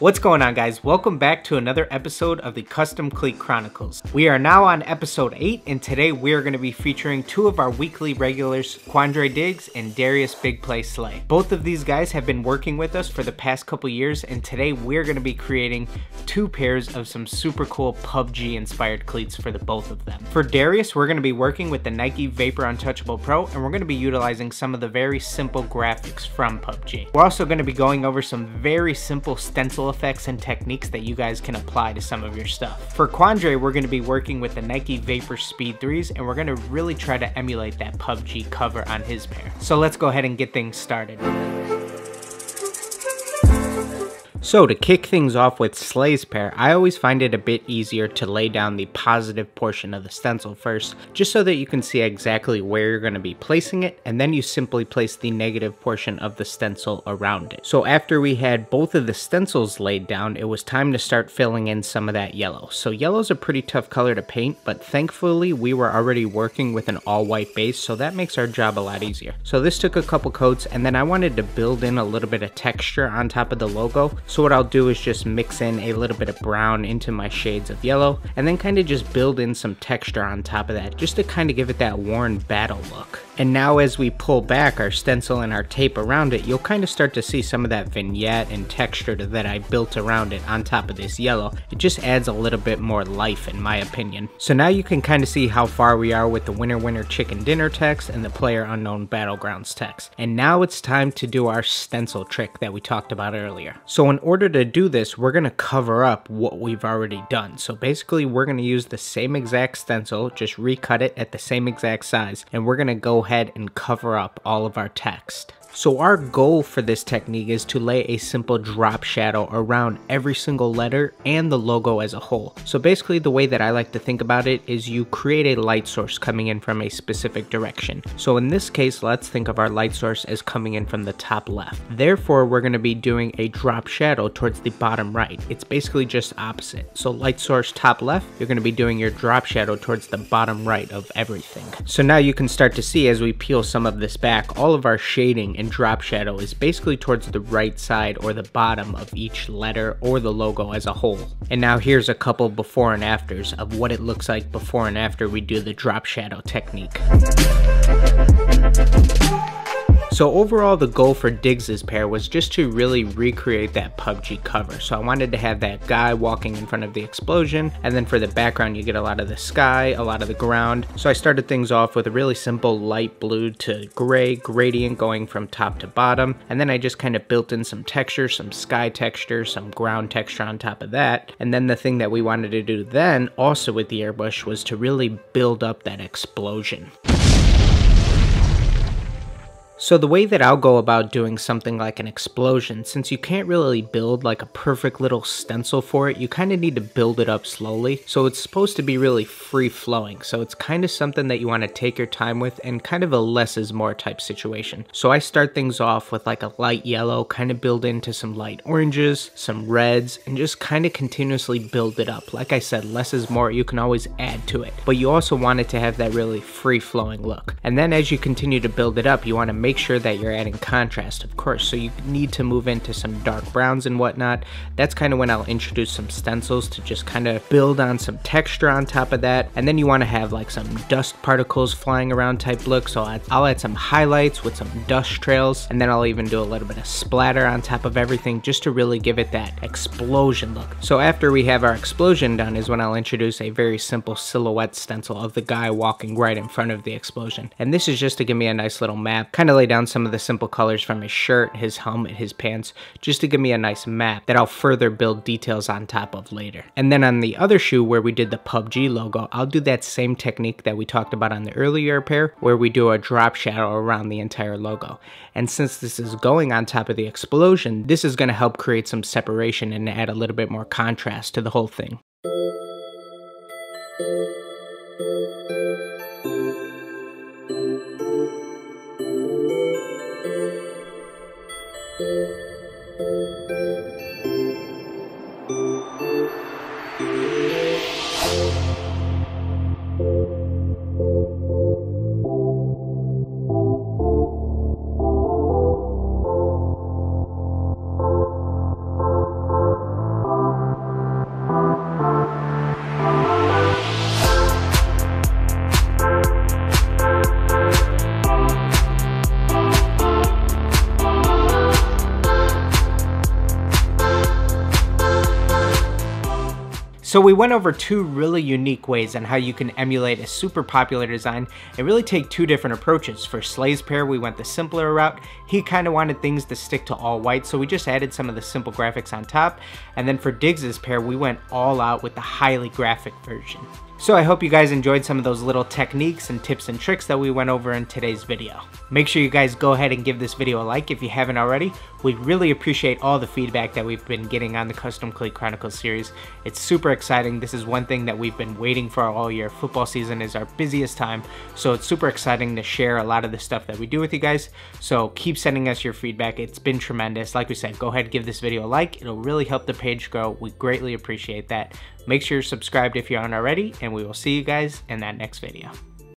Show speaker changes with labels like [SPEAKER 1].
[SPEAKER 1] What's going on, guys? Welcome back to another episode of the Custom Cleat Chronicles. We are now on episode 8, and today we are going to be featuring two of our weekly regulars, Quandre Diggs and Darius Big Play Slay. Both of these guys have been working with us for the past couple years, and today we're going to be creating two pairs of some super cool PUBG inspired cleats for the both of them. For Darius, we're going to be working with the Nike Vapor Untouchable Pro, and we're going to be utilizing some of the very simple graphics from PUBG. We're also going to be going over some very simple stencil effects and techniques that you guys can apply to some of your stuff. For Quandre, we're going to be working with the Nike Vapor Speed 3s, and we're going to really try to emulate that PUBG cover on his pair. So let's go ahead and get things started. So to kick things off with Slay's pair, I always find it a bit easier to lay down the positive portion of the stencil first, just so that you can see exactly where you're going to be placing it, and then you simply place the negative portion of the stencil around it. So after we had both of the stencils laid down, it was time to start filling in some of that yellow. So yellow's a pretty tough color to paint, but thankfully we were already working with an all-white base, so that makes our job a lot easier. So this took a couple coats, and then I wanted to build in a little bit of texture on top of the logo. So what I'll do is just mix in a little bit of brown into my shades of yellow, and then kind of just build in some texture on top of that, just to kind of give it that worn battle look. And now as we pull back our stencil and our tape around it, you'll kind of start to see some of that vignette and texture that I built around it on top of this yellow. It just adds a little bit more life in my opinion. So now you can kind of see how far we are with the Winner Winner Chicken Dinner text and the Player Unknown Battlegrounds text. And now it's time to do our stencil trick that we talked about earlier. So in order to do this, we're going to cover up what we've already done. So basically we're going to use the same exact stencil, just recut it at the same exact size, and we're going to go ahead and cover up all of our text. So our goal for this technique is to lay a simple drop shadow around every single letter and the logo as a whole. So basically the way that I like to think about it is you create a light source coming in from a specific direction. So in this case, let's think of our light source as coming in from the top left. Therefore, we're going to be doing a drop shadow towards the bottom right. It's basically just opposite. So light source top left, you're going to be doing your drop shadow towards the bottom right of everything. So now you can start to see as we peel some of this back, all of our shading and drop shadow is basically towards the right side or the bottom of each letter or the logo as a whole. And now here's a couple before and afters of what it looks like before and after we do the drop shadow technique. So overall, the goal for Diggs' pair was just to really recreate that PUBG cover. So I wanted to have that guy walking in front of the explosion, and then for the background you get a lot of the sky, a lot of the ground. So I started things off with a really simple light blue to gray gradient going from top to bottom, and then I just kind of built in some texture, some sky texture, some ground texture on top of that. And then the thing that we wanted to do then, also with the airbrush, was to really build up that explosion. So the way that I'll go about doing something like an explosion, since you can't really build like a perfect little stencil for it, you kind of need to build it up slowly. So it's supposed to be really free flowing. So it's kind of something that you want to take your time with, and kind of a less is more type situation. So I start things off with like a light yellow, kind of build into some light oranges, some reds, and just kind of continuously build it up. Like I said, less is more. You can always add to it, but you also want it to have that really free flowing look. And then as you continue to build it up, you want to make sure that you're adding contrast, of course, so you need to move into some dark browns and whatnot. That's kind of when I'll introduce some stencils to just kind of build on some texture on top of that. And then you want to have like some dust particles flying around type look, so I'll add some highlights with some dust trails, and then I'll even do a little bit of splatter on top of everything just to really give it that explosion look. So after we have our explosion done is when I'll introduce a very simple silhouette stencil of the guy walking right in front of the explosion. And this is just to give me a nice little map, kind of lay down some of the simple colors from his shirt, his helmet, his pants, just to give me a nice map that I'll further build details on top of later. And then on the other shoe where we did the PUBG logo, I'll do that same technique that we talked about on the earlier pair, where we do a drop shadow around the entire logo. And since this is going on top of the explosion, this is going to help create some separation and add a little bit more contrast to the whole thing. So we went over two really unique ways on how you can emulate a super popular design and really take two different approaches. For Slay's pair, we went the simpler route. He kind of wanted things to stick to all white, so we just added some of the simple graphics on top. And then for Diggs's pair, we went all out with the highly graphic version. So I hope you guys enjoyed some of those little techniques and tips and tricks that we went over in today's video. Make sure you guys go ahead and give this video a like if you haven't already. We really appreciate all the feedback that we've been getting on the Custom Cleat Chronicles series. It's super exciting. This is one thing that we've been waiting for all year. Football season is our busiest time, so it's super exciting to share a lot of the stuff that we do with you guys. So keep sending us your feedback. It's been tremendous. Like we said, go ahead and give this video a like. It'll really help the page grow. We greatly appreciate that. Make sure you're subscribed if you aren't already, and we will see you guys in that next video.